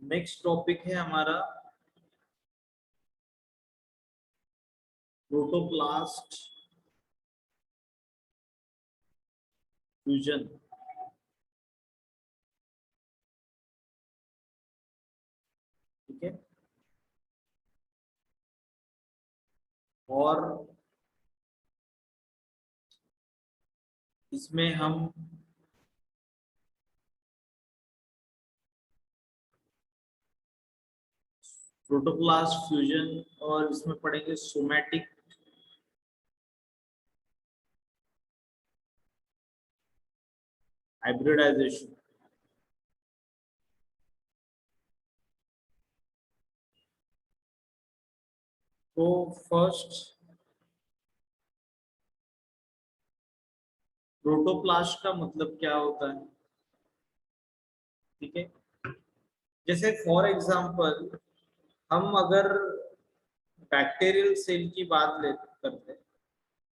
Next topic है हमारा protoplast fusion. ठीक है, और इसमें हम प्रोटोप्लास्ट फ्यूजन और इसमें पढ़ेंगे सोमैटिक हाइब्रिडाइजेशन। तो फर्स्ट, प्रोटोप्लास्ट का मतलब क्या होता है? ठीक है, जैसे फॉर एग्जांपल हम अगर बैक्टीरियल सेल की बात ले करते हैं,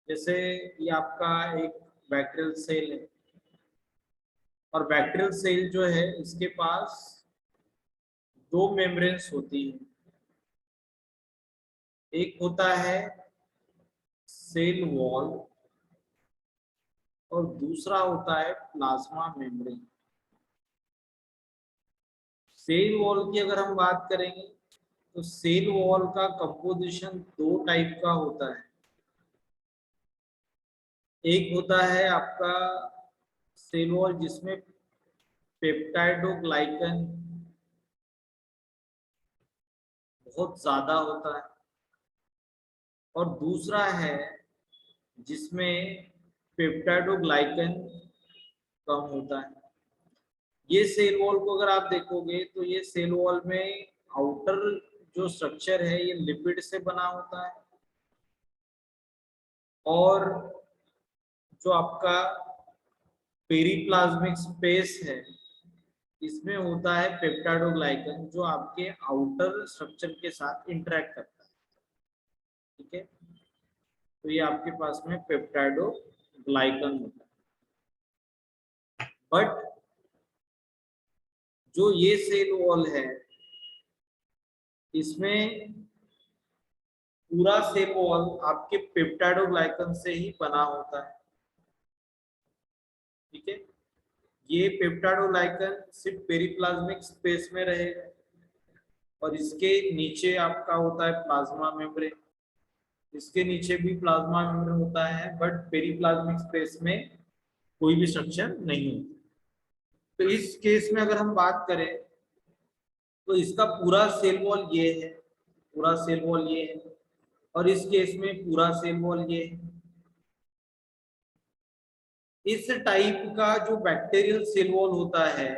जैसे ये आपका एक बैक्टीरियल सेल है, और बैक्टीरियल सेल जो है इसके पास दो मेम्ब्रेन्स होती है। एक होता है सेल वॉल और दूसरा होता है प्लाज्मा मेम्ब्रेन। सेल वॉल की अगर हम बात करेंगे तो सेल वॉल का कंपोजिशन दो टाइप का होता है। एक होता है आपका सेल वॉल जिसमें पेप्टाइडोग्लाइकन बहुत ज्यादा होता है, और दूसरा है जिसमें पेप्टाइडोग्लाइकन कम होता है। ये सेल वॉल को अगर आप देखोगे तो ये सेल वॉल में आउटर जो स्ट्रक्चर है ये लिपिड से बना होता है, और जो आपका पेरीप्लाज्मिक स्पेस है इसमें होता है पेप्टाइडोग्लाइकन जो आपके आउटर स्ट्रक्चर के साथ इंटरेक्ट करता है। ठीक है, तो ये आपके पास में पेप्टाइडोग्लाइकन होता है। बट जो ये सेल वॉल है इसमें पूरा सेल वॉल आपके पेप्टाइडोग्लाइकन से ही बना होता है। ठीक है, ये पेप्टाइडोग्लाइकन सिर्फ पेरीप्लाज्मिक स्पेस में रहेगा, और इसके नीचे आपका होता है प्लाज्मा मेम्ब्रेन। इसके नीचे भी प्लाज्मा मेम्ब्रेन होता है, बट पेरीप्लाज्मिक स्पेस में कोई भी स्ट्रक्चर नहीं होता। तो इस केस में अगर हम बात करें तो इसका पूरा सेल वॉल ये है, पूरा सेल वॉल ये है, और इस केस में पूरा सेल वॉल ये है। इस टाइप का जो बैक्टीरियल सेल वॉल होता है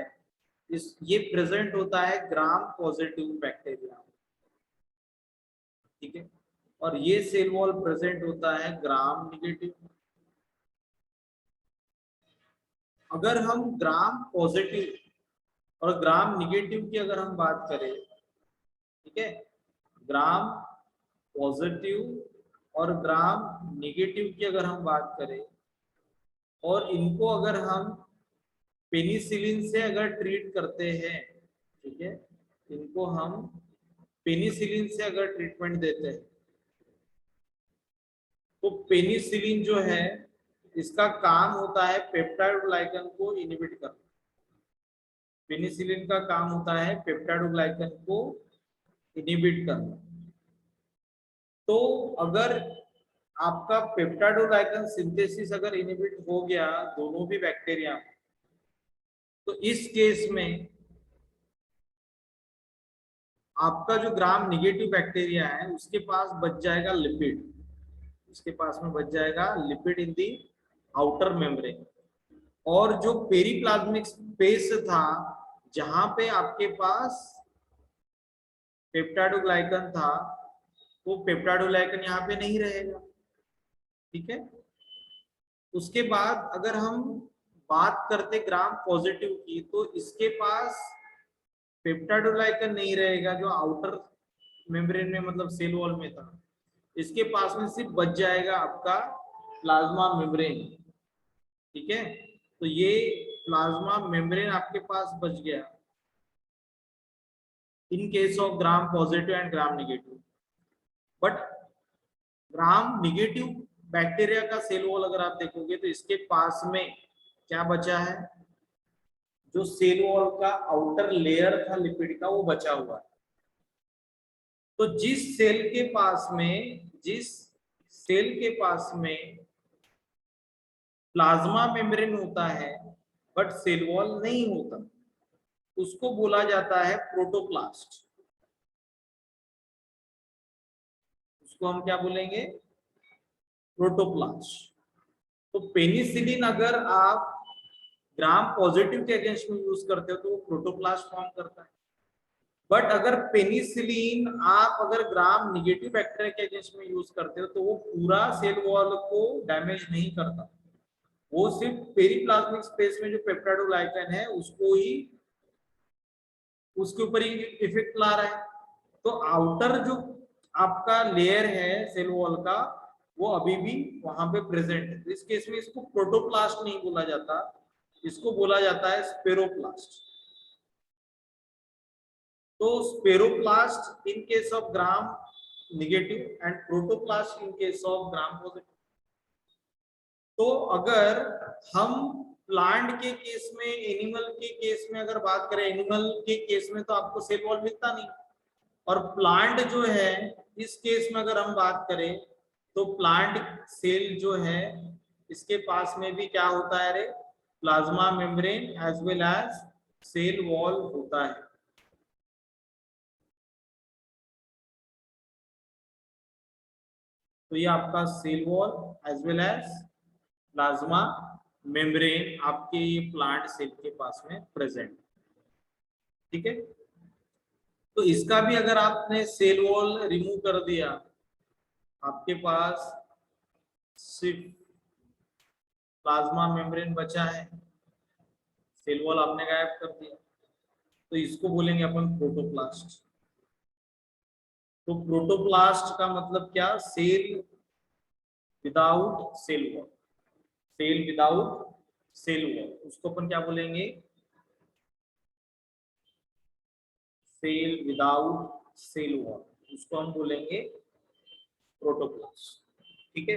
इस ये प्रेजेंट होता है ग्राम पॉजिटिव बैक्टीरिया। ठीक है, और ये सेल वॉल प्रेजेंट होता है ग्राम निगेटिव। अगर हम ग्राम पॉजिटिव और ग्राम निगेटिव की अगर हम बात करें, ठीक है, ग्राम पॉजिटिव और ग्राम निगेटिव की अगर हम बात करें, और इनको अगर हम पेनिसिलिन से अगर ट्रीट करते हैं, ठीक है, इनको हम पेनिसिलिन से अगर ट्रीटमेंट देते हैं तो पेनिसिलिन जो है इसका काम होता है पेप्टाइडोग्लाइकन को इनहिबिट करना। पेनिसिलिन का काम होता है पेप्टाइडोग्लाइकन को इनहिबिट करना। तो अगर आपका पेप्टाइडोग्लाइकन सिंथेसिस अगर इनहिबिट हो गया दोनों भी बैक्टीरिया, तो इस केस में आपका जो ग्राम निगेटिव बैक्टीरिया है उसके पास बच जाएगा लिपिड, उसके पास में बच जाएगा lipid in the outer membrane. और जो पेरीप्लाज्मिक स्पेस था जहां पे आपके पास पेप्टाइडोग्लाइकन था वो पेप्टाइडोग्लाइकन यहाँ पे नहीं रहेगा। ठीक है, उसके बाद अगर हम बात करते ग्राम पॉजिटिव की तो इसके पास पेप्टाइडोग्लाइकन नहीं रहेगा जो आउटर मेम्ब्रेन में मतलब सेल वॉल में था। इसके पास में सिर्फ बच जाएगा आपका प्लाज्मा मेम्ब्रेन। ठीक है, तो ये प्लाज्मा मेम्ब्रेन आपके पास बच गया। इन case of gram positive and gram negative. But gram negative bacteria का सेल वॉल अगर आप देखोगे तो इसके पास में क्या बचा है, जो सेल वॉल का आउटर लेयर था लिपिड का वो बचा हुआ है। तो जिस सेल के पास में प्लाज्मा मेम्ब्रेन होता है बट सेल वॉल नहीं होता, उसको बोला जाता है प्रोटोप्लास्ट। उसको हम क्या बोलेंगे, प्रोटोप्लास्ट। तो पेनिसिलिन अगर आप ग्राम पॉजिटिव के अगेंस्ट में यूज करते हो तो वो प्रोटोप्लास्ट फॉर्म करता है। बट अगर पेनिसिलिन आप अगर ग्राम निगेटिव बैक्टीरिया के अगेंस्ट में यूज करते हो तो वो पूरा सेल वॉल को डैमेज नहीं करता, वो सिर्फ पेरिप्लाज्मिक स्पेस में जो पेप्टाइडोग्लाइकन है उसको ही, उसके ऊपर ही इफेक्ट ला रहा है। तो आउटर जो आपका लेयर है सेल वॉल का वो अभी भी वहां पे प्रेजेंट है। इस केस में इसको प्रोटोप्लास्ट नहीं बोला जाता, इसको बोला जाता है स्पेरोप्लास्ट। तो spheroplast in case of gram negative and protoplast in case of gram positive. तो अगर हम प्लांट के केस में, एनिमल के केस में अगर बात करें, एनिमल के केस में तो आपको सेल वॉल मिलता नहीं, और प्लांट जो है इस केस में अगर हम बात करें तो प्लांट सेल जो है इसके पास में भी क्या होता है रे, plasma membrane as well as cell wall होता है। तो ये आपका cell wall as well as plasma membrane आपके ये प्लांट सेल के पास में प्रेजेंट, ठीक है। तो इसका भी अगर आपने सेल वॉल रिमूव कर दिया, आपके पास सिर्फ प्लाज्मा मेम्ब्रेन बचा है, सेल वॉल आपने गायब कर दिया, तो इसको बोलेंगे अपन प्रोटोप्लास्ट। तो प्रोटोप्लास्ट का मतलब क्या, cell without cell wall, cell without cell wall, उसको अपन क्या बोलेंगे, सेल विदाउट सेल वॉल, उसको हम बोलेंगे प्रोटोप्लास्ट, ठीक है।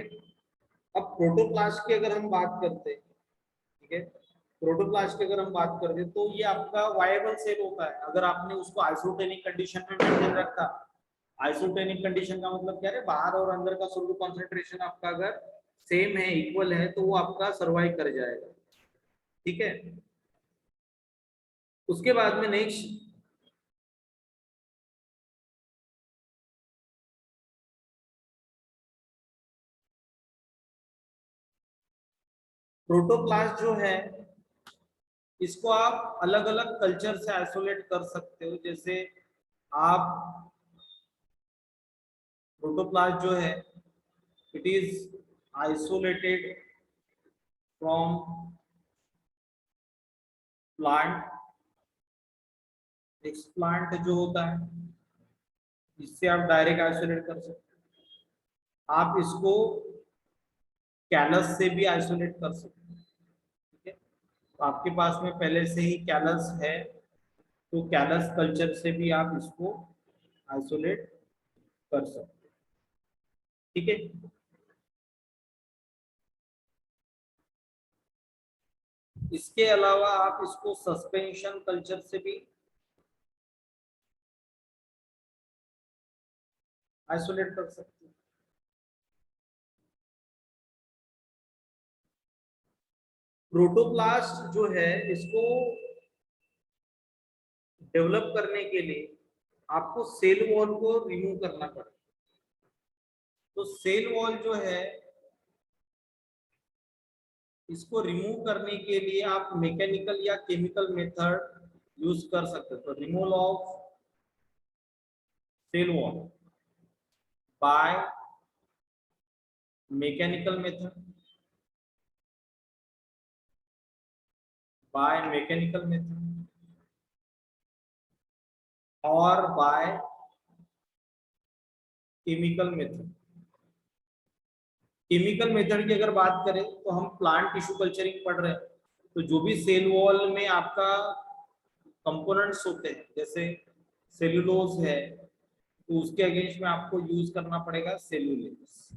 अब प्रोटोप्लास्ट की अगर हम बात करते हैं, ठीक है, प्रोटोप्लास्ट की अगर हम बात करते हैं तो ये आपका वायबल सेल होता है अगर आपने उसको आइसोटेनिक कंडीशन में मेंटेन रखा। आइसोटेनिक कंडीशन का मतलब क्या है, बाहर और अंदर का सोल्यूट कंसंट्रेशन आपका अगर सेम है, इक्वल है, तो वो आपका सर्वाइव कर जाएगा, ठीक है। उसके बाद में नेक्स्ट प्रोटोप्लास्ट जो है इसको आप अलग अलग कल्चर से आइसोलेट कर सकते हो। जैसे आप प्रोटोप्लास्ट जो है it is isolated from plant, explant जो होता है इससे आप डायरेक्ट आइसोलेट कर सकते हो। आप इसको कैलस से भी आइसोलेट कर सकते हो, ठीक है। तो आपके पास में पहले से ही कैलस है तो कैलस कल्चर से भी आप इसको आइसोलेट कर सकते हो, ठीक है। इसके अलावा आप इसको सस्पेंशन कल्चर से भी आइसोलेट कर सकते हो। प्रोटोप्लास्ट जो है इसको डेवलप करने के लिए आपको सेल वॉल को रिमूव करना पड़ेगा। तो सेल वॉल जो है इसको रिमूव करने के लिए आप मैकेनिकल या केमिकल मेथड यूज कर सकते हो। तो removal of cell wall by mechanical method, और by chemical method. Chemical method की अगर बात करें तो हम प्लांट टिश्यू कल्चरिंग पढ़ रहे हैं, तो जो भी सेल वॉल में आपका कंपोनेंट्स होते हैं जैसे सेलुलोज है तो उसके अगेंस्ट में आपको यूज करना पड़ेगा सेलुलेस।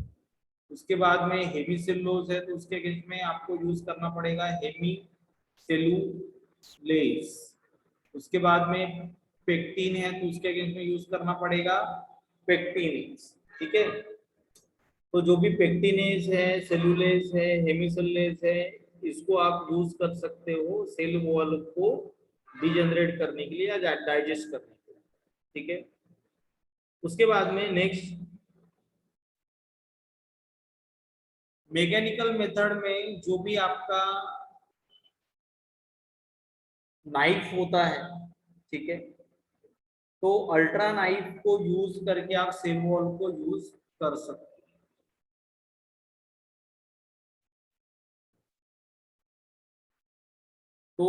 उसके बाद में हेमी सेलुलोज है तो उसके अगेंस्ट में आपको यूज करना पड़ेगा हेमी सेलुलेस। उसके बाद में पेक्टिन है तो उसके अगेंस्ट में यूज करना पड़ेगा पेक्टिनेज। ठीक है, तो जो भी पेक्टिनेज है, सेलुलेज है, हेमीसेलुलेज है, इसको आप यूज कर सकते हो सेल वॉल को डिजेनरेट करने के लिए या डाइजेस्ट करने के लिए। ठीक है, उसके बाद में नेक्स्ट मैकेनिकल मेथड में जो भी आपका नाइफ होता है, ठीक है, तो अल्ट्रा नाइफ को यूज करके आप सेल वॉल को यूज कर सकते हो। तो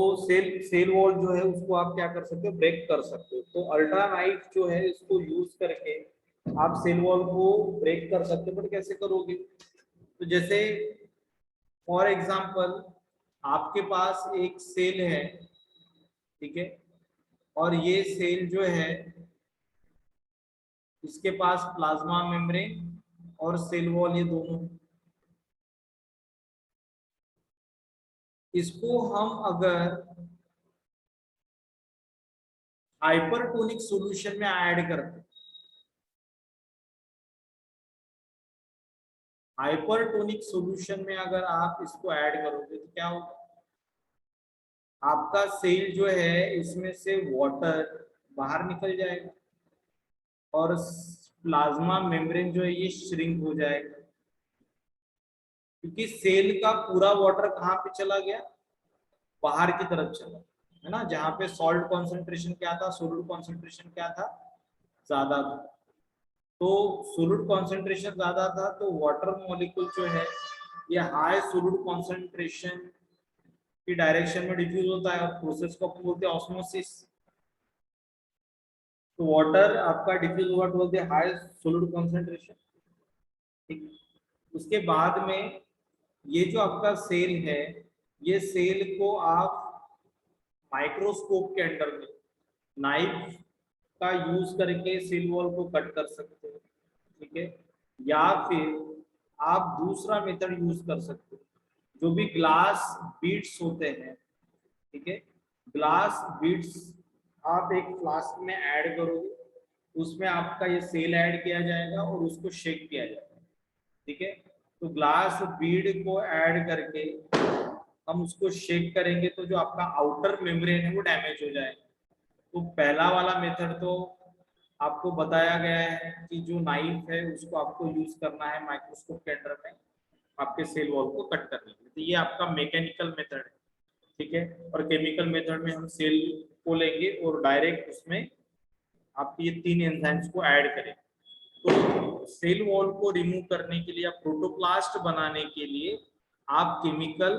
सेल वॉल जो है उसको आप क्या कर सकते हो, ब्रेक कर सकते हो। तो अल्ट्रा नाइफ जो है इसको यूज करके आप सेल वॉल को ब्रेक कर सकते हो। बट कैसे करोगे, तो जैसे फॉर एग्जांपल आपके पास एक सेल है, ठीक है, और ये सेल जो है इसके पास प्लाज्मा मेम्ब्रेन और सेल वॉल ये दोनों, इसको हम अगर हाइपरटोनिक सॉल्यूशन में ऐड करते, हाइपरटोनिक सॉल्यूशन में अगर आप इसको ऐड करोगे तो क्या होगा, आपका सेल जो है इसमें से वाटर बाहर निकल जाएगा और प्लाज्मा मेम्ब्रेन जो है ये श्रिंक हो जाएगा, क्योंकि सेल का पूरा वाटर कहाँ पे चला गया, बाहर की तरफ चला, है ना, जहां पे सॉल्ट कॉन्सेंट्रेशन क्या था, सोल्यूट कॉन्सेंट्रेशन क्या था, ज्यादा था। तो सोल्यूट कॉन्सेंट्रेशन ज्यादा था तो वाटर मॉलिक्यूल जो है ये हाई सोल्यूट कॉन्सेंट्रेशन की डायरेक्शन में डिफ्यूज होता है और प्रोसेस को अपन बोलते हैं ऑस्मोसिस। तो वाटर आपका डिफ्यूज हुआ toward the high solute concentration. ठीक, उसके बाद में ये जो आपका सेल है, ये सेल को आप माइक्रोस्कोप के अंडर में नाइफ का यूज करके सेल वॉल को कट कर सकते हो। ठीक है, या फिर आप दूसरा मेथड यूज कर सकते हो, जो भी ग्लास बीड्स होते हैं, ठीक है, ग्लास बीड्स आप एक फ्लास्क में ऐड करोगे, उसमें आपका ये सेल ऐड किया जाएगा और उसको शेक किया जाएगा। ठीक है, तो ग्लास बीड को ऐड करके हम उसको शेक करेंगे तो जो आपका आउटर मेम्ब्रेन है वो डैमेज हो जाएगा। तो पहला वाला मेथड तो आपको बताया गया है कि जो नाइफ है उसको आपको यूज करना है माइक्रोस्कोप के अंडर में आपके सेल वॉल को कट करने के लिए। तो ये आपका मैकेनिकल मेथड है। ठीक है, और केमिकल मेथड में हम सेल को लेंगे और डायरेक्ट उसमें आप ये तीन एंजाइम्स को ऐड करें। तो सेल वॉल को रिमूव करने के लिए या प्रोटोप्लास्ट बनाने के लिए आप केमिकल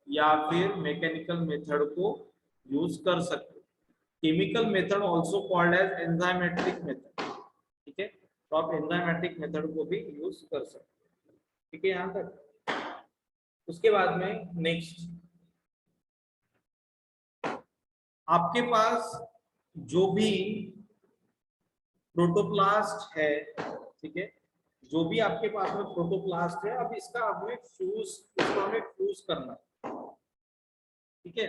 या फिर मैकेनिकल मेथड को यूज कर सकते हो। Chemical method also called as enzymatic method. ठीक है, तो आप एंजाइमेटिक मेथड को भी यूज कर सकते हो। ठीक है, यहाँ तक। उसके बाद में नेक्स्ट आपके पास जो भी प्रोटोप्लास्ट है, ठीक है, जो भी आपके पास में प्रोटोप्लास्ट है, अब इसका हमें इसको हमें फ्यूज करना है। ठीक है,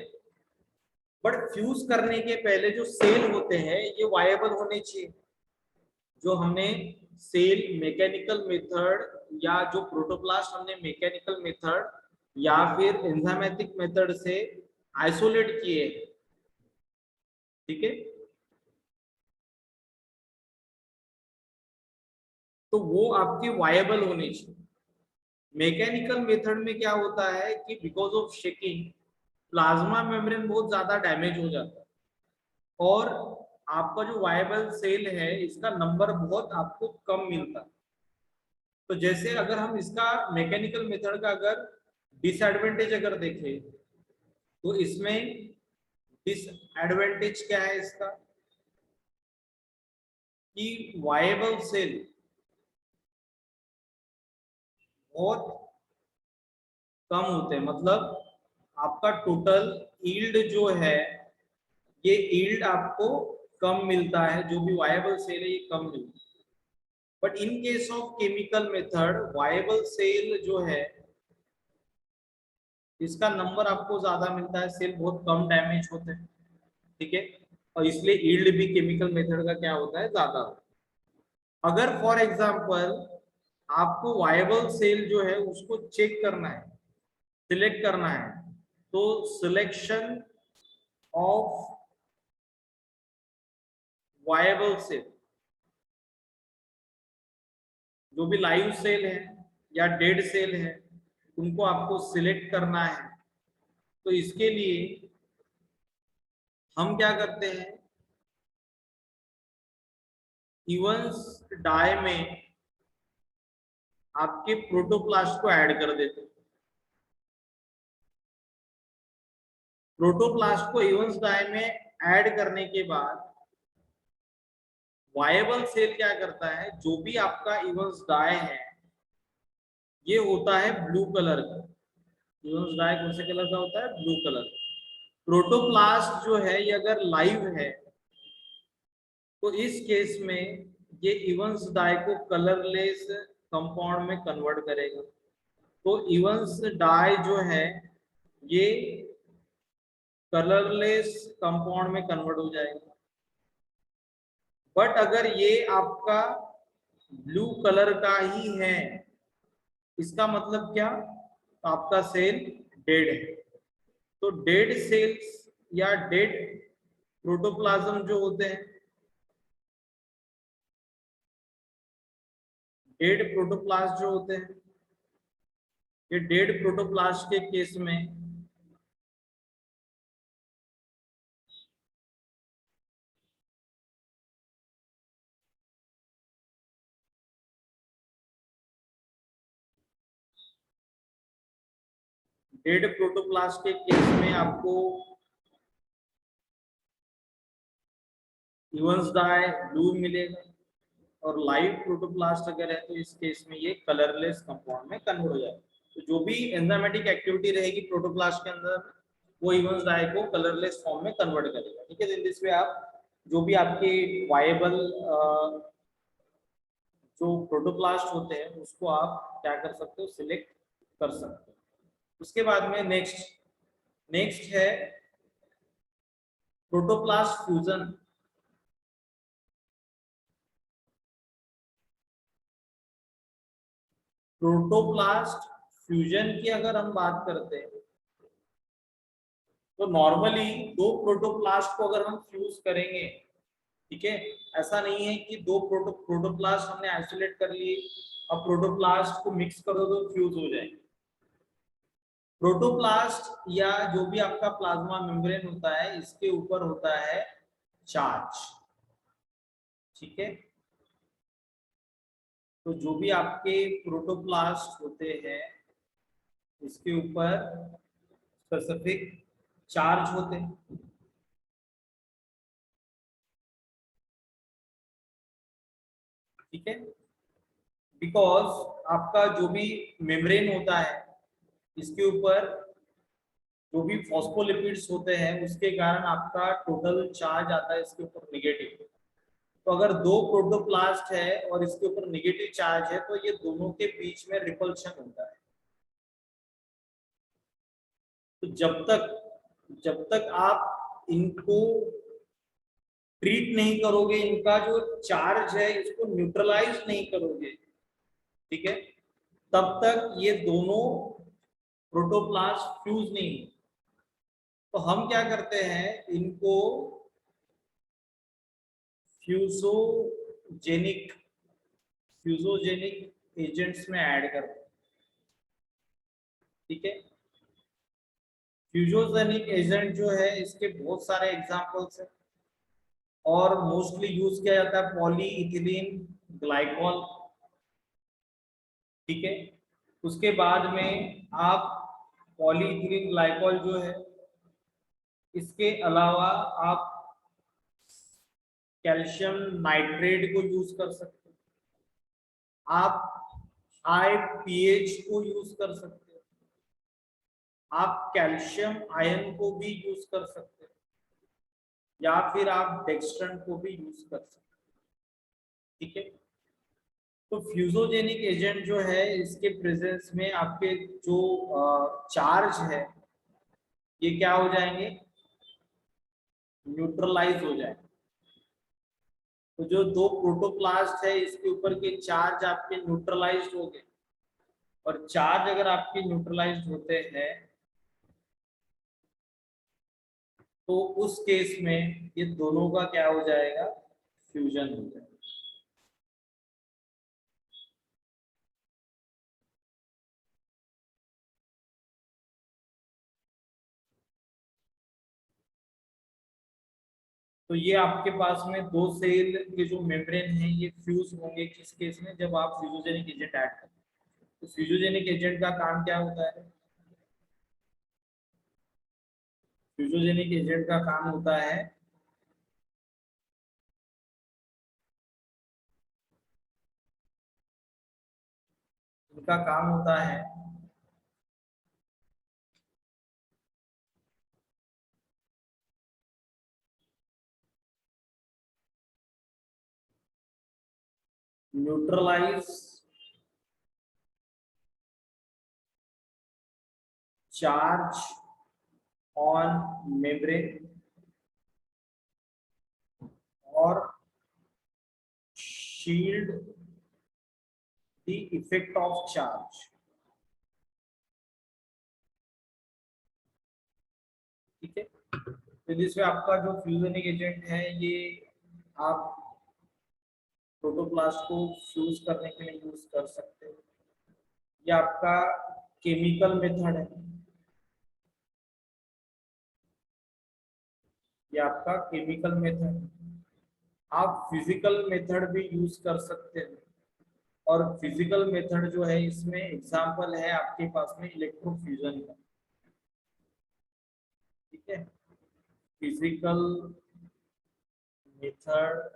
बट फ्यूज करने के पहले जो सेल होते हैं ये वायबल होने चाहिए। जो हमने सेल मैकेनिकल मेथड या जो प्रोटोप्लास्ट हमने मैकेनिकल मेथड या फिर एंजाइमेटिक मेथड से आइसोलेट किए, ठीक है, तो वो आपके वायबल होने चाहिए। मैकेनिकल मेथड में क्या होता है कि because of shaking plasma membrane बहुत ज्यादा डैमेज हो जाता है और आपका जो वायबल सेल है इसका नंबर बहुत आपको कम मिलता है। तो जैसे अगर हम इसका मैकेनिकल मेथड का अगर डिसएडवांटेज अगर देखें तो इसमें डिसएडवांटेज क्या है इसका, कि वायबल सेल बहुत कम होते हैं। मतलब आपका टोटल यील्ड जो है ये यील्ड आपको कम मिलता है, जो भी वायबल सेल है ये कम मिलता है। But in case of chemical method viable cell जो है इसका नंबर आपको ज्यादा मिलता है, सेल बहुत कम डैमेज होते हैं, ठीक है, और इसलिए यील्ड भी केमिकल मेथड का क्या होता है, ज्यादा होता है। अगर फॉर एग्जांपल आपको वायबल सेल जो है उसको चेक करना है, सिलेक्ट करना है, तो सिलेक्शन ऑफ वायबल सेल, जो भी लाइव सेल है या डेड सेल है उनको आपको सिलेक्ट करना है। तो इसके लिए हम क्या करते हैं, इवन्स डाई में आपके प्रोटोप्लास्ट को ऐड कर देते हैं। प्रोटोप्लास्ट को इवन्स डाई में ऐड करने के बाद वायबल सेल क्या करता है, जो भी आपका इवन्स डाई है ये होता है ब्लू कलर का। इवन्स डाई कौन से कलर का होता है, ब्लू कलर। प्रोटोप्लास्ट जो है ये अगर लाइव है तो इस केस में ये इवन्स डाई को कलरलेस कंपाउंड में कन्वर्ट करेगा। तो इवन्स डाई जो है ये कलरलेस कंपाउंड में कन्वर्ट हो जाएगा। बट अगर ये आपका ब्लू कलर का ही है, इसका मतलब क्या, आपका सेल डेड है। तो डेड सेल्स या डेड प्रोटोप्लाज्म जो होते हैं, डेड प्रोटोप्लास्ट जो होते हैं, ये डेड प्रोटोप्लास्ट के केस में डेड प्रोटोप्लास्ट के केस में आपको इवन्स डाई ब्लू मिलेगा, और लाइव प्रोटोप्लास्ट अगर है तो इस केस में ये कलरलेस कंपाउंड में कन्वर्ट हो जाएगा। तो जो भी एंजाइमेटिक एक्टिविटी रहेगी प्रोटोप्लास्ट के अंदर वो इवन्स डाई को कलरलेस फॉर्म में कन्वर्ट करेगा, ठीक है। इन दिस वे आप जो भी आपके वायबल जो प्रोटोप्लास्ट होते हैं उसको आप क्या कर सकते हो, सिलेक्ट कर सकते हो। उसके बाद में नेक्स्ट नेक्स्ट है प्रोटोप्लास्ट फ्यूजन। प्रोटोप्लास्ट फ्यूजन की अगर हम बात करते हैं तो नॉर्मली दो प्रोटोप्लास्ट को अगर हम फ्यूज करेंगे, ठीक है, ऐसा नहीं है कि दो प्रोटोप्लास्ट हमने आइसोलेट कर लिए अब प्रोटोप्लास्ट को मिक्स कर दो तो फ्यूज हो जाएंगे। प्रोटोप्लास्ट या जो भी आपका प्लाज्मा मेम्ब्रेन होता है इसके ऊपर होता है चार्ज, ठीक है। तो जो भी आपके प्रोटोप्लास्ट होते हैं इसके ऊपर स्पेसिफिक चार्ज होते हैं, ठीक है। बिकॉज आपका जो भी मेम्ब्रेन होता है इसके ऊपर जो भी फॉस्फोलिपिड्स होते हैं उसके कारण आपका टोटल चार्ज आता है इसके ऊपर नेगेटिव। तो अगर दो प्रोटोप्लास्ट है और इसके ऊपर नेगेटिव चार्ज है तो ये दोनों के बीच में रिपल्शन होता है। तो जब तक आप इनको ट्रीट नहीं करोगे, इनका जो चार्ज है इसको न्यूट्रलाइज नहीं करोगे, ठीक है, तब तक ये दोनों प्रोटोप्लास्ट फ्यूज नहीं। तो हम क्या करते हैं, इनको फ्यूजोजेनिक फ्यूजोजेनिक एजेंट्स में ऐड करते हैं, ठीक है। फ्यूजोजेनिक एजेंट जो है इसके बहुत सारे एग्जांपल्स हैं और मोस्टली यूज किया जाता है पॉलीइथिलीन ग्लाइकॉल, ठीक है। उसके बाद में आप पॉलीइथिलीन ग्लाइकॉल जो है इसके अलावा आप कैल्शियम नाइट्रेट को यूज कर सकते हैं, आप हाई पीएच को यूज कर सकते हैं, आप कैल्शियम आयन को भी यूज कर सकते हैं, या फिर आप डेक्स्ट्रन को भी यूज कर सकते हैं। ठीक है, तो फ्यूजोजेनिक एजेंट जो है इसके प्रेजेंस में आपके जो चार्ज है ये क्या हो जाएंगे, न्यूट्रलाइज हो जाएंगे। तो जो दो प्रोटोप्लास्ट है इसके ऊपर के चार्ज आपके न्यूट्रलाइज्ड हो गए, और चार्ज अगर आपके न्यूट्रलाइज्ड होते हैं तो उस केस में ये दोनों का क्या हो जाएगा, फ्यूजन हो जाएगा। तो ये आपके पास में दो सेल के जो मेम्ब्रेन है ये फ्यूज होंगे किस केस में, जब आप फ्यूजोजेनिक एजेंट ऐड करते हैं। तो फ्यूजोजेनिक एजेंट का काम क्या होता है, फ्यूजोजेनिक एजेंट का काम होता है उनका काम होता है न्यूट्रलाइज चार्ज ऑन मेम्ब्रेन और shield the effect of charge. ठीक है, तो जिसमें आपका जो फ्यूजनिक एजेंट है ये आप प्रोटोप्लास्ट को फ्यूज करने के लिए यूज कर सकते हो। ये आपका केमिकल मेथड है, ये आपका केमिकल मेथड है। आप फिजिकल मेथड भी यूज कर सकते हो, और फिजिकल मेथड जो है इसमें एग्जांपल है आपके पास में इलेक्ट्रोफ्यूजन का। ठीक है, फिजिकल मेथड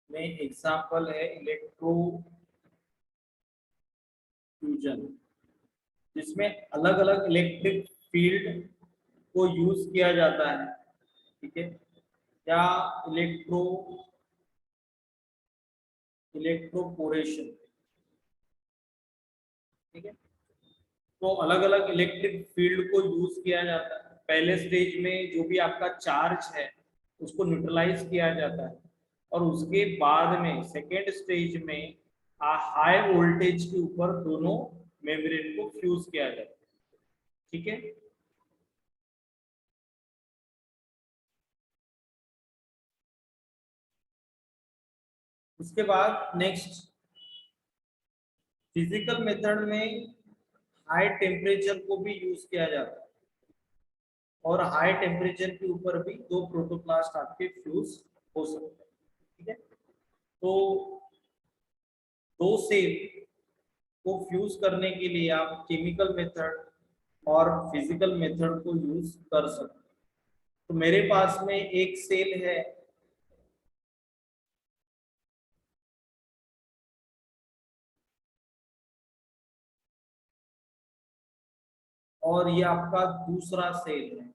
में एग्जांपल है इलेक्ट्रोफ्यूजन, जिसमें अलग अलग इलेक्ट्रिक फील्ड को यूज किया जाता है। ठीक है, या इलेक्ट्रोपोरेशन। ठीक है, तो अलग अलग इलेक्ट्रिक फील्ड को यूज किया जाता है। पहले स्टेज में जो भी आपका चार्ज है उसको न्यूट्रलाइज किया जाता है, और उसके बाद में सेकेंड स्टेज में हाई वोल्टेज के ऊपर दोनों मेम्ब्रेन को फ्यूज किया जाता है। ठीक है, उसके बाद नेक्स्ट फिजिकल मेथड में हाई टेम्परेचर को भी यूज किया जाता है, और हाई टेम्परेचर के ऊपर भी दो प्रोटोप्लास्ट आपके फ्यूज हो सकते हैं। ठीक है, तो दो सेल को फ्यूज करने के लिए आप केमिकल मेथड और फिजिकल मेथड को यूज कर सकते हैं। तो मेरे पास में एक सेल है, और ये आपका दूसरा सेल है।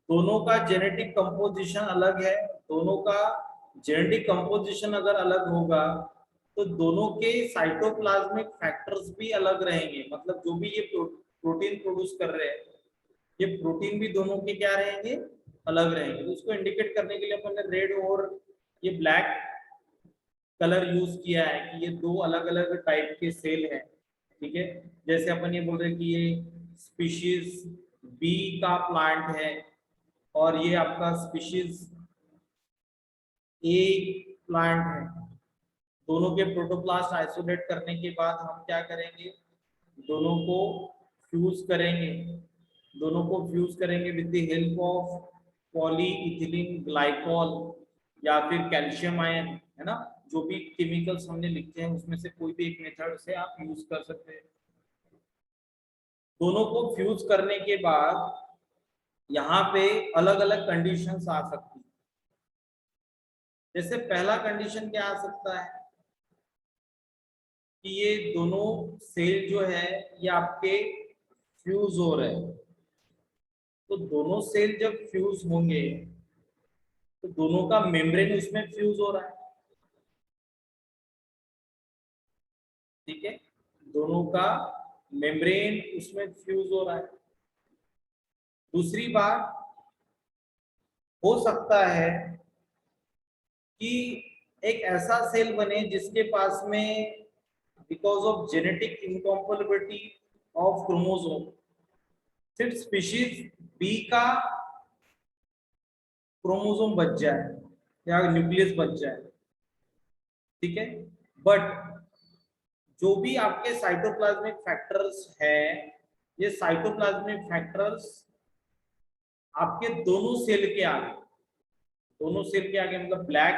दोनों का जेनेटिक कंपोजिशन अलग है। दोनों का जेनेटिक कंपोजिशन अगर अलग होगा तो दोनों के साइटोप्लाज्मिक फैक्टर्स भी अलग रहेंगे। मतलब जो भी ये प्रोटीन प्रोड्यूस कर रहे हैं ये प्रोटीन भी दोनों के क्या रहेंगे, अलग रहेंगे। तो उसको इंडिकेट करने के लिए अपन ने रेड और ये ब्लैक कलर यूज किया है कि ये दो अलग अलग टाइप के सेल हैं। ठीक है, जैसे अपन ये बोल रहे हैं कि ये स्पीशीज बी का प्लांट है, और ये आपका स्पीशीज ए प्लांट है। दोनों के प्रोटोप्लास्ट आइसोलेट करने के बाद हम क्या करेंगे, दोनों को फ्यूज करेंगे। दोनों को फ्यूज करेंगे with the help of polyethylene glycol या फिर कैल्शियम आयन, है ना। जो भी केमिकल्स हमने लिखे हैं उसमें से कोई भी एक मेथड से आप यूज कर सकते हैं। दोनों को फ्यूज करने के बाद यहाँ पे अलग अलग कंडीशंस आ सकती है। जैसे पहला कंडीशन क्या आ सकता है, कि ये दोनों सेल जो है ये आपके फ्यूज हो रहे हैं। तो दोनों सेल जब फ्यूज होंगे तो दोनों का मेम्ब्रेन उसमें फ्यूज हो रहा है, ठीक है, दोनों का मेम्ब्रेन उसमें फ्यूज हो रहा है। दूसरी बात, हो सकता है कि एक ऐसा सेल बने जिसके पास में because of genetic incompatibility of chromosome सिर्फ स्पीशीज बी का क्रोमोसोम बच जाए या न्यूक्लियस बच जाए, ठीक है, बट जो भी आपके साइटोप्लाज्मिक फैक्टर्स हैं, ये साइटोप्लाज्मिक फैक्टर्स आपके दोनों सेल के आगे, दोनों सेल के आगे मतलब black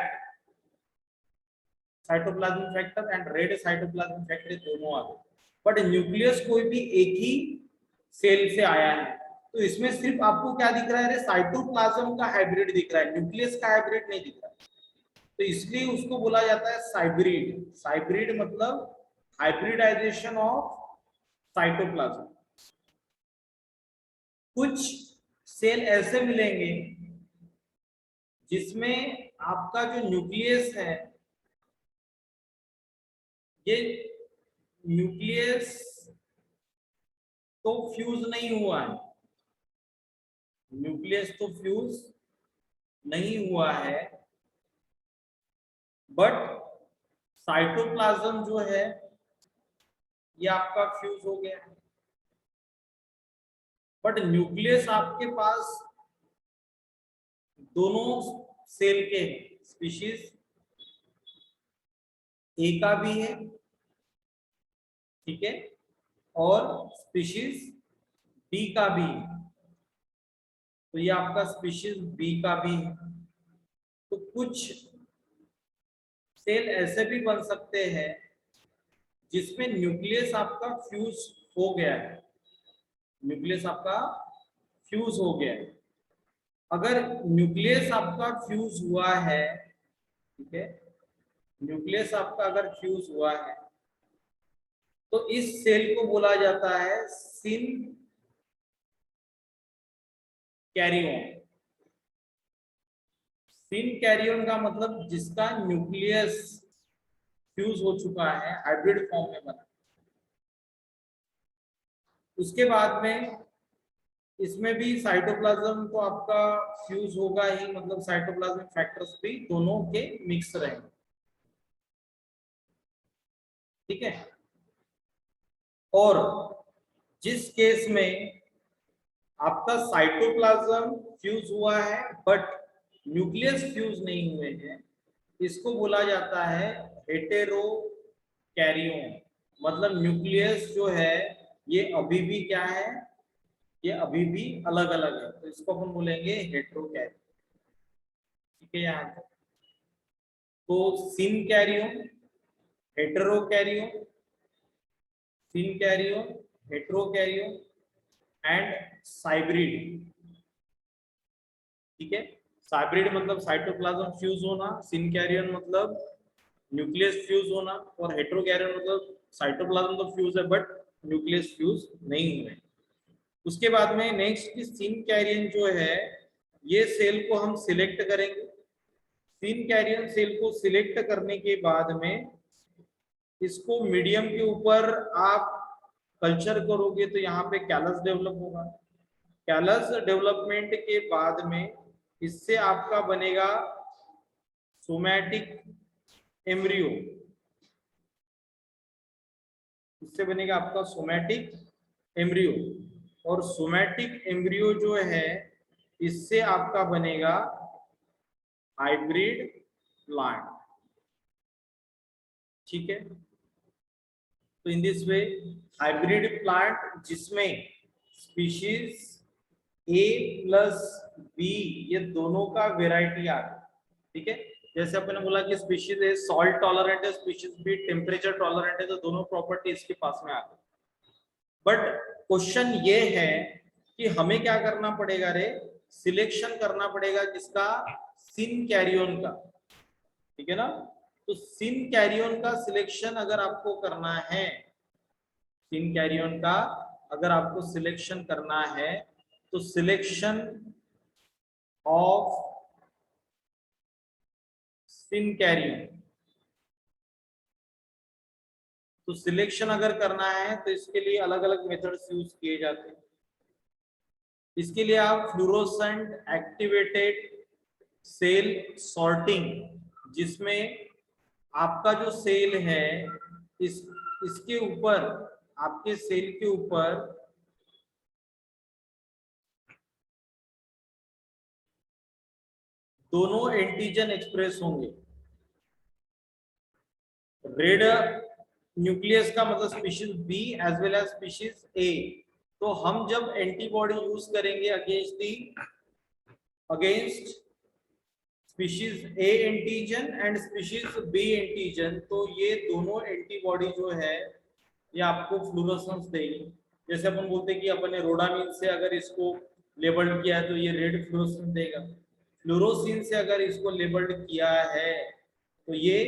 cytoplasmic factor and red cytoplasmic factor दोनों आगे, बट न्यूक्लियस कोई भी एक ही सेल से आया है। तो इसमें सिर्फ आपको क्या दिख रहा है, साइटोप्लाज्म का हाइब्रिड दिख रहा है, न्यूक्लियस का हाइब्रिड नहीं दिख रहा है। तो इसलिए उसको बोला जाता है साइब्रिड। साइब्रिड मतलब हाइब्रिडाइजेशन ऑफ साइटोप्लाज्म। कुछ सेल ऐसे मिलेंगे जिसमें आपका जो न्यूक्लियस है, ये न्यूक्लियस तो फ्यूज नहीं हुआ है, न्यूक्लियस तो फ्यूज नहीं हुआ है, बट साइटोप्लाज्म जो है ये आपका फ्यूज हो गया है। बट न्यूक्लियस आपके पास दोनों सेल के हैं, स्पीशीज ए का भी है, ठीक है, और स्पीशीज बी का भी है। तो ये आपका स्पीशीज बी का भी है। तो कुछ सेल ऐसे भी बन सकते हैं जिसमें न्यूक्लियस आपका फ्यूज हो गया है, न्यूक्लियस आपका फ्यूज हो गया है। अगर न्यूक्लियस आपका फ्यूज हुआ है, ठीक है, न्यूक्लियस आपका अगर फ्यूज हुआ है तो इस सेल को बोला जाता है सिन कैरियन। सिन कैरियन का मतलब जिसका न्यूक्लियस फ्यूज हो चुका है, हाइब्रिड फॉर्म में बना। उसके बाद में इसमें भी साइटोप्लाज्म तो आपका फ्यूज होगा ही, मतलब साइटोप्लाज्मिक फैक्टर्स भी दोनों के मिक्स रहेंगे, ठीक है। और जिस केस में आपका साइटोप्लाज्म फ्यूज हुआ है बट न्यूक्लियस फ्यूज नहीं हुए हैं, इसको बोला जाता है हेटेरोकैरियोन। मतलब न्यूक्लियस जो है ये अभी भी क्या है, ये अभी भी अलग अलग है, तो इसको हम बोलेंगे हेटेरोकैरियोन, ठीक है। यहाँ तक तो सिन कैरियोन, हेटेरोकैरियोन, सिन कैरियोन, हेटेरोकैरियोन एंड साइब्रिड, ठीक है। साइब्रिड मतलब साइटोप्लाज्म फ्यूज होना, सिन कैरियन मतलब न्यूक्लियस फ्यूज होना, और हेटेरोकैरियन मतलब साइटोप्लाज्म तो फ्यूज है बट न्यूक्लियस फ्यूज नहीं हुए। उसके बाद में नेक्स्ट की सिन कैरियन जो है, ये सेल को हम सिलेक्ट करेंगे। सिन कैरियन सेल को सिलेक्ट करने के बाद में इसको मीडियम के ऊपर आप कल्चर करोगे तो यहाँ पे कैलस डेवलप होगा। कैलस डेवलपमेंट के बाद में इससे आपका बनेगा सोमैटिक एम्ब्रियो, इससे बनेगा आपका सोमैटिक एम्ब्रियो, और सोमैटिक एम्ब्रियो जो है इससे आपका बनेगा हाइब्रिड प्लांट, ठीक है। तो in this way hybrid plant जिसमें स्पीशीज ए प्लस बी ये दोनों का वेराइटी आ रहा है, ठीक है। जैसे अपने बोला कि स्पीशीज ए सॉल्ट टॉलरेंट है, स्पीशीज बी टेम्परेचर टॉलरेंट है, तो दोनों प्रॉपर्टी इसके पास में आ गई। बट क्वेश्चन ये है कि हमें क्या करना पड़ेगा रे, सिलेक्शन करना पड़ेगा किसका, सिन कैरियन का, ठीक है ना। तो सिन कैरियन का सिलेक्शन अगर आपको करना है, सिन कैरियन का अगर आपको सिलेक्शन करना है, तो सिलेक्शन ऑफ सिन कैरियन, तो सिलेक्शन अगर करना है तो इसके लिए अलग अलग मेथड्स यूज किए जाते हैं। इसके लिए आप फ्लोरोसेंट एक्टिवेटेड सेल सॉर्टिंग, जिसमें आपका जो सेल है इसके ऊपर, आपके सेल के ऊपर दोनों एंटीजन एक्सप्रेस होंगे। रेड न्यूक्लियस का मतलब species B as well as species A. तो हम जब एंटीबॉडी यूज करेंगे against species A antigen and species B antigen, तो ये दोनों एंटीबॉडी जो है ये आपको फ्लोरोसेंस देगी। जैसे अपन बोलते हैं कि अपन ने रोडामिन से अगर इसको लेबल्ड किया है तो ये रेड फ्लोरोसेंस देगा, फ्लोरोसिन से अगर इसको लेबल्ड किया है तो ये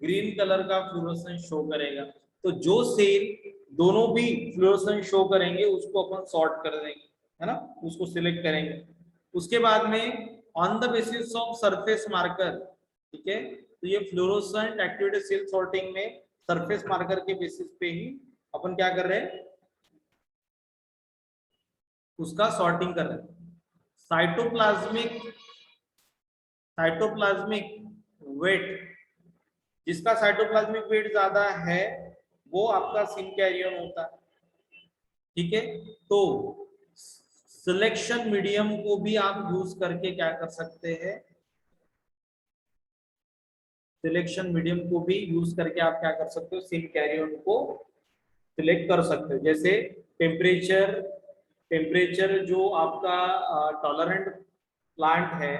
ग्रीन कलर का फ्लोरोसेंस शो करेगा। तो जो सेल दोनों भी फ्लोरोसेंस शो करेंगे उसको अपन सॉर्ट कर देंगे, है ना, उसको सिलेक्ट करेंगे। उसके बाद में on the basis of surface marker, ठीक है, तो ये फ्लोरोसेंट एक्टिवेटेड सेल सॉर्टिंग में सरफेस मार्कर के बेसिस पे ही अपन क्या कर रहे हैं, उसका सॉर्टिंग कर रहे हैं। साइटोप्लाज्मिक साइटोप्लाज्मिक वेट, जिसका साइटोप्लाज्मिक वेट ज्यादा है वो आपका सिन कैरियन होता है, ठीक है। तो सिलेक्शन मीडियम को भी आप यूज करके क्या कर सकते हैं, सिलेक्शन मीडियम को भी यूज करके आप क्या कर सकते हो, सिन कैरियन को सिलेक्ट कर सकते हो। जैसे टेम्परेचर टेम्परेचर जो आपका टॉलरेंट प्लांट है,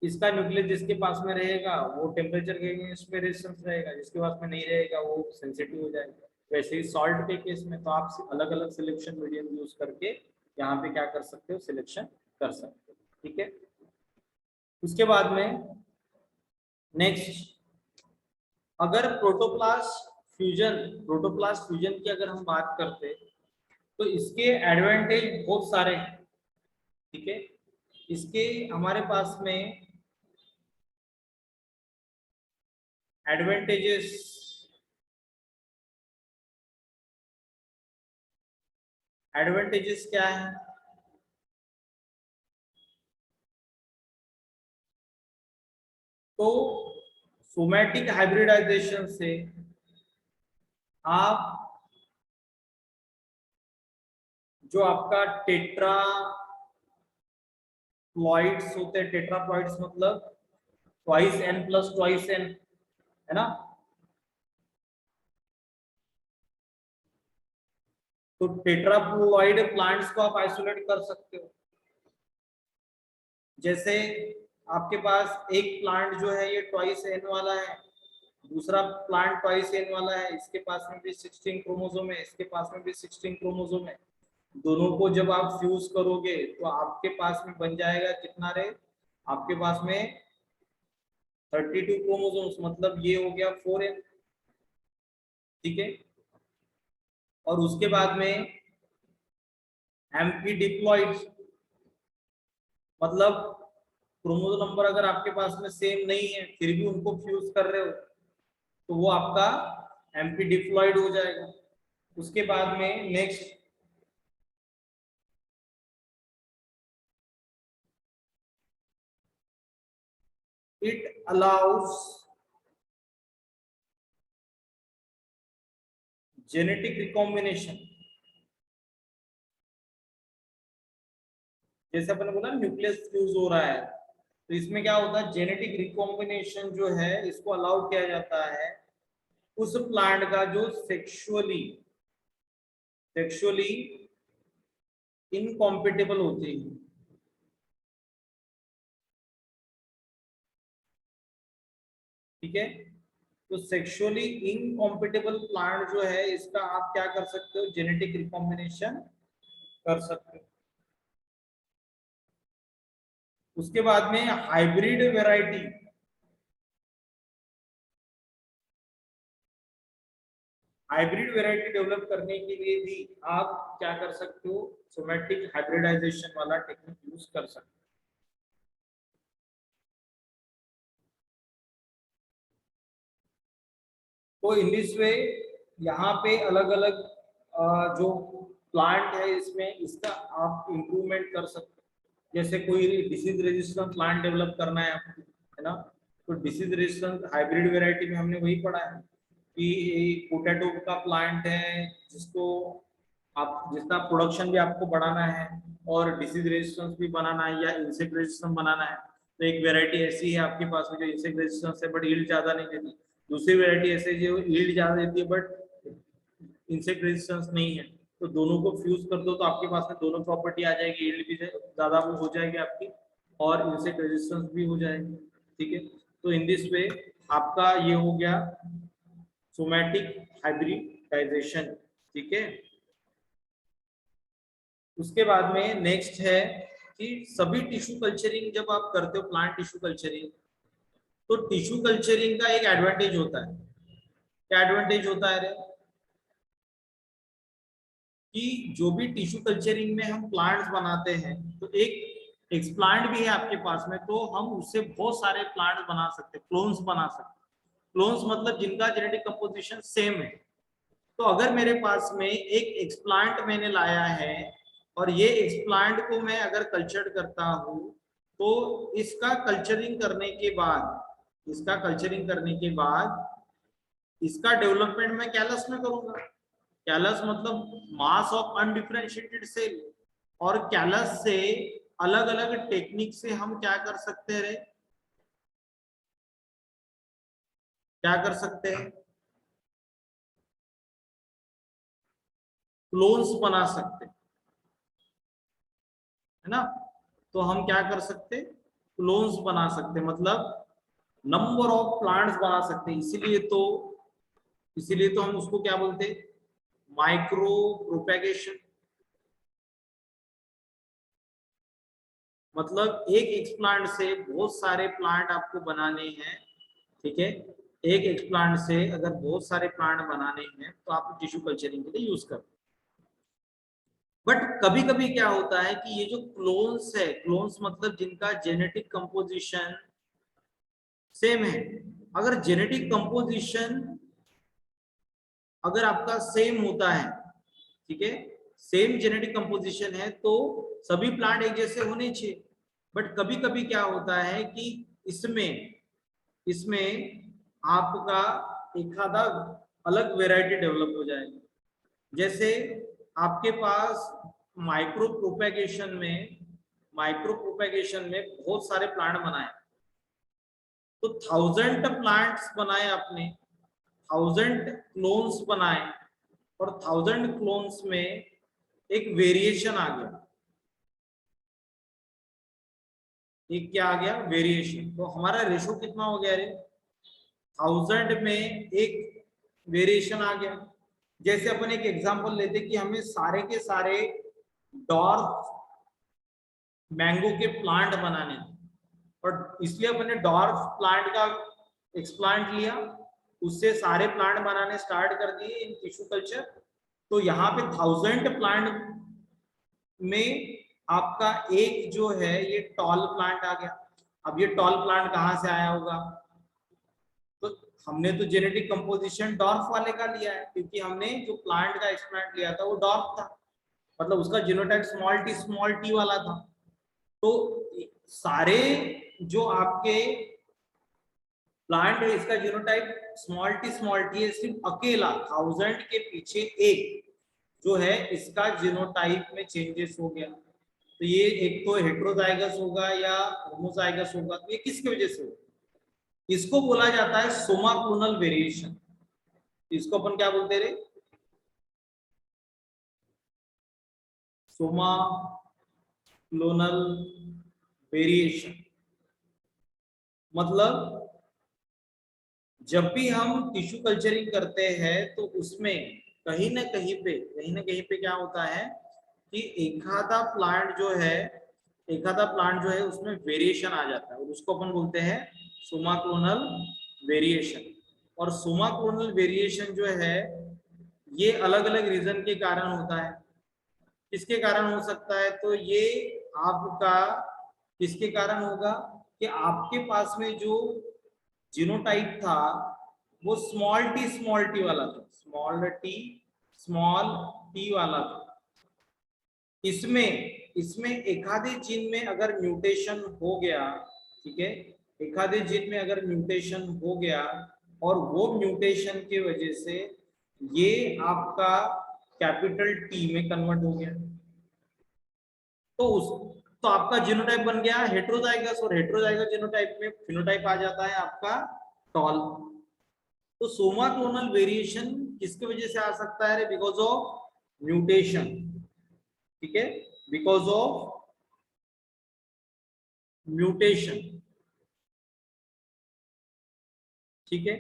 इसका न्यूक्लियस जिसके पास में रहेगा वो टेम्परेचर के अगेंस्ट में रेजिस्टेंस रहेगा, जिसके पास में नहीं रहेगा वो सेंसिटिव हो जाएगा। वैसे ही सॉल्ट के केस में तो आप अलग अलग सिलेक्शन मीडियम यूज करके यहाँ पे क्या कर सकते हो, सिलेक्शन कर सकते हो, ठीक है। उसके बाद में नेक्स्ट, अगर प्रोटोप्लास्ट फ्यूजन की अगर हम बात करते तो इसके एडवांटेज बहुत सारे हैं, ठीक है। इसके हमारे पास में एडवांटेजेस एडवांटेजेस क्या है, तो सोमैटिक हाइब्रिडाइजेशन से आप जो आपका टेट्राप्लॉइड्स होते हैं, टेट्राप्लॉइड्स मतलब twice N plus twice N, है ना, तो टेट्राप्लॉइड प्लांट्स को आप आइसोलेट कर सकते हो। जैसे आपके पास एक प्लांट जो है ये ट्वाइस एन वाला है, दूसरा प्लांट ट्वाइस एन वाला है, इसके पास में भी 16 क्रोमोसोम है, इसके पास में भी 16 क्रोमोसोम है। दोनों को जब आप फ्यूज करोगे तो आपके पास में बन जाएगा कितना रे, आपके पास में 32 क्रोमोसोम्स, मतलब ये हो गया 4n, ठीक है। और उसके बाद में एम्पी डिप्लॉइड, मतलब क्रोमोसोम नंबर अगर आपके पास में सेम नहीं है फिर भी उनको फ्यूज कर रहे हो तो वो आपका एम्पी डिप्लॉइड हो जाएगा। उसके बाद में next, it allow us genetic recombination. जैसे अपन ने बोला न्यूक्लियस फ्यूज हो रहा है तो इसमें क्या होता है, जेनेटिक रिकॉम्बिनेशन जो है इसको अलाउ किया जाता है उस प्लांट का जो सेक्सुअली सेक्सुअली इनकॉम्पिटेबल होते हैं, ठीक है। तो सेक्सुअली इनकॉम्पिटेबल प्लांट जो है इसका आप क्या कर सकते हो, जेनेटिक रिकॉम्बिनेशन कर सकते हो। उसके बाद में hybrid variety, hybrid variety develop करने के लिए भी आप क्या कर सकते हो, सोमैटिक हाइब्रिडाइजेशन वाला टेक्निक यूज कर सकते हो। तो इन दिस वे यहाँ पे अलग अलग जो प्लांट है इसमें इसका आप इम्प्रूवमेंट कर सकते हो। जैसे कोई डिसीज रेजिस्टेंट प्लांट डेवलप करना है आपको, है ना, तो डिसीज रेजिस्टेंट हाइब्रिड वेराइटी में हमने वही पढ़ा है कि पोटैटो का प्लांट है जिसको आप जिसका प्रोडक्शन भी आपको बढ़ाना है और डिसीज रेजिस्टेंस भी बनाना है या इंसेक्ट रेजिस्टेंस बनाना है, तो एक वेराइटी ऐसी है आपके पास में जो इंसेक्ट रेजिस्टेंस है बट यील्ड ज्यादा नहीं देती, दूसरी वेराइटी ऐसे जो यील्ड ज्यादा देती है बट इंसेक्ट रेजिस्टेंस नहीं है, तो दोनों को फ्यूज कर दो तो आपके पास में दोनों प्रॉपर्टी आ जाएगी, यील्ड भी ज्यादा वो हो जाएगी आपकी और इंसेक्ट रेजिस्टेंस भी हो जाएगी। ठीक है, तो इन दिस वे आपका ये हो गया सोमैटिक हाइब्रिडाइजेशन। ठीक है, उसके बाद में नेक्स्ट है कि सभी टिश्यू कल्चरिंग जब आप करते हो प्लांट टिश्यू कल्चरिंग, तो टिश्यू कल्चरिंग का एक एडवांटेज होता है। क्या एडवांटेज होता है रे? कि जो भी टिश्यू कल्चरिंग में हम प्लांट्स बनाते हैं तो एक एक्सप्लांट भी है आपके पास में, तो हम उससे बहुत सारे प्लांट्स बना सकते हैं, क्लोन्स बना सकते हैं। क्लोन्स मतलब जिनका जेनेटिक कंपोजिशन सेम है। तो अगर मेरे पास में एक एक्सप्लांट मैंने लाया है और ये एक्सप्लांट को मैं अगर कल्चर करता हूं, तो इसका कल्चरिंग करने के बाद इसका डेवलपमेंट मैं कैलस में करूंगा। कैलस मतलब मास ऑफ अनडिफरेंशिएटेड सेल, और कैलस से अलग अलग टेक्निक से हम क्या कर सकते हैं, क्या कर सकते हैं, क्लोन्स बना सकते हैं, है ना। तो हम क्या कर सकते, क्लोन्स बना सकते, मतलब नंबर ऑफ प्लांट्स बना सकते हैं। इसीलिए तो हम उसको क्या बोलते हैं, माइक्रो प्रोपेगेशन। मतलब एक एक्सप्लांट से बहुत सारे प्लांट आपको बनाने हैं। ठीक है, एक एक्सप्लांट से अगर बहुत सारे प्लांट बनाने हैं तो आप टिश्यू कल्चरिंग के लिए यूज करते हैं। बट कभी कभी क्या होता है कि ये जो क्लोन्स है, क्लोन्स मतलब जिनका जेनेटिक कंपोजिशन सेम है, अगर जेनेटिक कंपोजिशन अगर आपका सेम होता है, ठीक है, सेम जेनेटिक कंपोजिशन है तो सभी प्लांट एक जैसे होने चाहिए। बट कभी कभी क्या होता है कि इसमें इसमें आपका एक आधा अलग वेराइटी डेवलप हो जाएगी। जैसे आपके पास माइक्रो प्रोपेगेशन में बहुत सारे प्लांट बनाए, तो 1000 प्लांट्स बनाए आपने, 1000 क्लोन्स बनाए, और 1000 क्लोन्स में एक वेरिएशन आ गया। एक क्या आ गया, वेरिएशन। तो हमारा रेशो कितना हो गया रे, 1000 में एक वेरिएशन आ गया। जैसे अपन एक एग्जांपल लेते कि हमें सारे के सारे डॉर्फ मैंगो के प्लांट बनाने, और इसलिए अपने डॉर्फ प्लांट का एक्सप्लांट लिया, उससे सारे प्लांट बनाने स्टार्ट कर दिए इन टिश्यू कल्चर। तो यहाँ पे 1000 प्लांट में आपका एक जो है ये टॉल प्लांट आ गया। अब ये टॉल प्लांट कहाँ से आया होगा, तो हमने तो जेनेटिक कंपोजिशन डॉर्फ वाले का लिया है, क्योंकि हमने जो प्लांट का एक्सप्लांट लिया था वो डॉर्फ था, मतलब उसका जीनोटाइप स्मॉल टी वाला था। तो सारे जो आपके प्लांट है इसका जीनोटाइप स्मॉल टी है, सिर्फ अकेला 1000 के पीछे एक जो है इसका जीनोटाइप में चेंजेस हो गया। तो ये एक तो हेट्रोजाइगस होगा या होमोजाइगस होगा, तो ये किसकी वजह से होगा, इसको बोला जाता है सोमा क्लोनल वेरिएशन। इसको अपन क्या बोलते रहे, सोमा क्लोनल वेरिएशन। मतलब जब भी हम टिश्यू कल्चरिंग करते हैं तो उसमें कहीं ना कहीं पे क्या होता है कि एक आधा प्लांट जो है उसमें वेरिएशन आ जाता है, और उसको अपन बोलते हैं सोमा क्लोनल वेरिएशन। और सोमा क्लोनल वेरिएशन जो है ये अलग अलग रीजन के कारण होता है। किसके कारण हो सकता है? तो ये आपका किसके कारण होगा कि आपके पास में जो जीनोटाइप था वो स्मॉल टी वाला था, स्मॉल टी वाला था। इसमें इसमें एक आधे जीन में अगर म्यूटेशन हो गया, ठीक है, एक आधे जीन में अगर म्यूटेशन हो गया और वो म्यूटेशन की वजह से ये आपका कैपिटल टी में कन्वर्ट हो गया, तो उस तो आपका जीनोटाइप बन गया हेट्रोजाइगस, और हेट्रोजाइगस जीनोटाइप में फिनोटाइप आ जाता है आपका टॉल। तो सोमा क्लोनल वेरिएशन किसकी वजह से आ सकता है? बिकॉज ऑफ म्यूटेशन, ठीक है, बिकॉज ऑफ म्यूटेशन, ठीक है।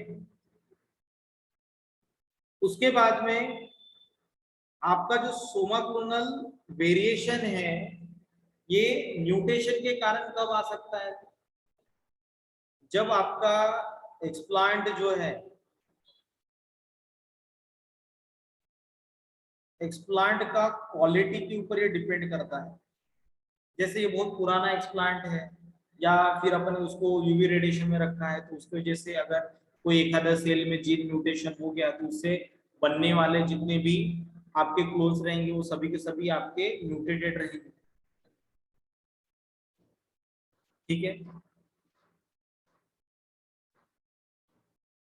उसके बाद में आपका जो सोमा क्लोनल वेरिएशन है ये म्यूटेशन के कारण कब आ सकता है? जब आपका एक्सप्लांट जो है, एक्सप्लांट का क्वालिटी के ऊपर ये डिपेंड करता है। जैसे ये बहुत पुराना एक्सप्लांट है या फिर अपन उसको यूवी रेडिएशन में रखा है, तो उसकी वजह से अगर कोई एक आधा सेल में जीन म्यूटेशन हो गया तो उससे बनने वाले जितने भी आपके क्लोन्स रहेंगे वो सभी के सभी आपके म्यूटेटेड रहेंगे, ठीक है।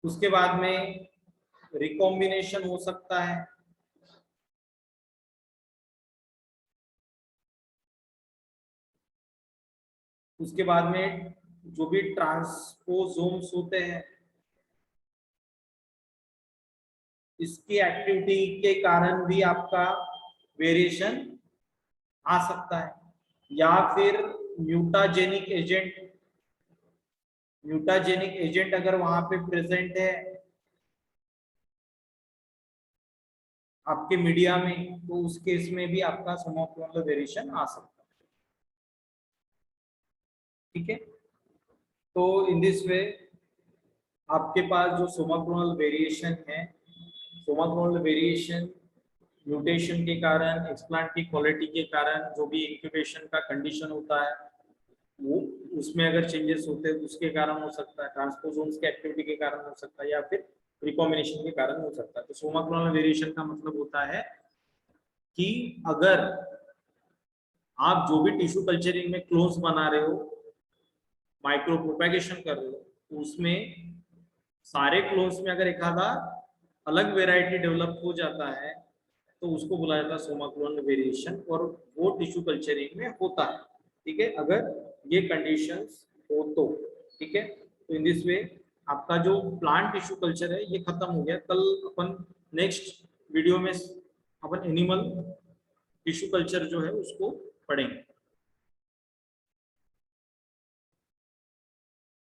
उसके बाद में रिकॉम्बिनेशन हो सकता है, उसके बाद में जो भी ट्रांसपोसोम्स होते हैं इसकी एक्टिविटी के कारण भी आपका वेरिएशन आ सकता है, या फिर म्यूटाजेनिक एजेंट, म्यूटाजेनिक एजेंट अगर वहां पे प्रेजेंट है आपके मीडिया में तो उस केस में भी आपका सोमोक्लोनल वेरिएशन आ सकता है, ठीक है। तो इन दिस वे आपके पास जो सोमोक्लोनल वेरिएशन है, सोमोक्लोनल वेरिएशन म्यूटेशन के कारण, एक्सप्लांट की क्वालिटी के कारण जो भी इंक्यूबेशन का कंडीशन होता है वो उसमें अगर चेंजेस होते हैं तो उसके कारण हो सकता है, ट्रांसपोसोम्स की एक्टिविटी के कारण हो सकता है, या फिर रिकॉम्बिनेशन के कारण हो सकता है। तो सोमोक्लोनल वेरिएशन का मतलब होता है कि अगर आप जो भी टिश्यू कल्चरिंग में क्लोन्स बना रहे हो, माइक्रो प्रोपेगेशन कर रहे हो, तो उसमें सारे क्लोन्स में अगर एक आधा अलग वेराइटी डेवलप हो जाता है तो उसको बुलाया जाता है सोमोक्लोनल वेरिएशन, और वो टिश्यू कल्चरिंग में होता है, ठीक है, अगर ये कंडीशंस हो तो, ठीक है। तो इन दिस वे आपका जो प्लांट टिश्यू कल्चर है ये खत्म हो गया। कल अपन नेक्स्ट वीडियो में अपन एनिमल टिश्यू कल्चर जो है उसको पढ़ेंगे।